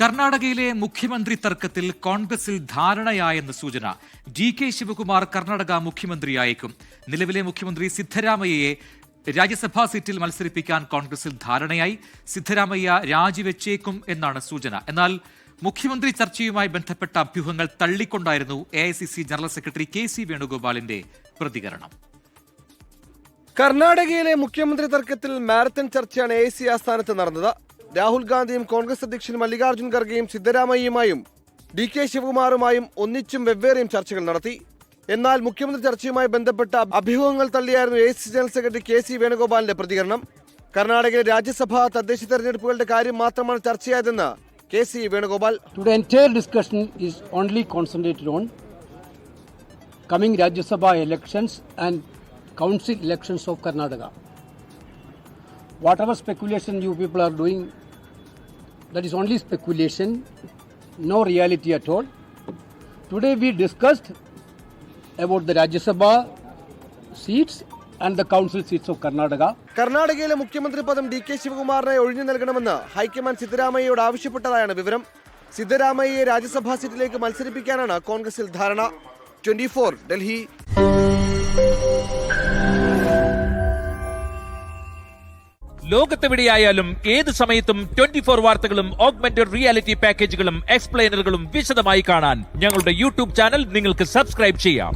കർണാടകയിലെ മുഖ്യമന്ത്രി തർക്കത്തിൽ കോൺഗ്രസിൽ ധാരണയായെന്ന് സൂചന. DK ശിവകുമാർ കർണാടക മുഖ്യമന്ത്രിയായേക്കും. നിലവിലെ മുഖ്യമന്ത്രി സിദ്ധരാമയ്യയെ രാജ്യസഭാ സീറ്റിൽ മത്സരിപ്പിക്കാൻ കോൺഗ്രസിൽ ധാരണയായി. സിദ്ധരാമയ്യ രാജിവെച്ചേക്കും എന്നാണ് സൂചന. എന്നാൽ മുഖ്യമന്ത്രി ചർച്ചയുമായി ബന്ധപ്പെട്ട അഭ്യൂഹങ്ങൾ തള്ളിക്കൊണ്ടായിരുന്നു AICC ജനറൽ സെക്രട്ടറി KC വേണുഗോപാലിന്റെ പ്രതികരണം. കർണാടകയിലെ മുഖ്യമന്ത്രി തർക്കത്തിൽ മാരത്തൺ ചർച്ചയാണ് AIC ആസ്ഥാനത്ത് നടന്നത്. രാഹുൽ ഗാന്ധിയും കോൺഗ്രസ് അധ്യക്ഷൻ മല്ലികാർജ്ജുൻ ഖർഗെയും സിദ്ധരാമയ്യയുമായും DK ശിവകുമാറുമായും ഒന്നിച്ചും വെവ്വേറെയും ചർച്ചകൾ നടത്തി. എന്നാൽ മുഖ്യമന്ത്രി ചർച്ചയുമായി ബന്ധപ്പെട്ട അഭ്യൂഹങ്ങൾ തള്ളിയായിരുന്നു AIC ജനറൽ സെക്രട്ടറി KC വേണുഗോപാലിന്റെ പ്രതികരണം. കർണാടകയിലെ രാജ്യസഭാ തദ്ദേശ തെരഞ്ഞെടുപ്പുകളുടെ കാര്യം മാത്രമാണ് ചർച്ചയായതെന്ന് KC Venugopal. Today entire discussion is only concentrated on coming Rajya Sabha elections and council elections of Karnataka. Whatever speculation you people are doing, that is only speculation, no reality at all. Today we discussed about the Rajya Sabha seats and the council seats of Karnataka. കർണാടകയിലെ മുഖ്യമന്ത്രി പദം DK ശിവകുമാറിനെ ഒഴിഞ്ഞു നൽകണമെന്ന് high command സിദ്ധരാമയ്യയോട് ആവശ്യപ്പെട്ടതായാണ് വിവരം. സിദ്ധരാമയ്യയെ രാജ്യസഭാ സീറ്റിലേക്ക് മത്സരിപ്പിക്കാനാണ് കോൺഗ്രസിൽ ധാരണ. 24 ഡൽഹി. ലോകത്തെവിടെയായാലും ഏത് സമയത്തും 24 വാർത്തകളും ഓഗ്മെന്റഡ് റിയാലിറ്റി പാക്കേജുകളും എക്സ്പ്ലെയിനറുകളും വിശദമായി കാണാൻ ഞങ്ങളുടെ YouTube ചാനൽ നിങ്ങൾക്ക് സബ്സ്ക്രൈബ് ചെയ്യാം.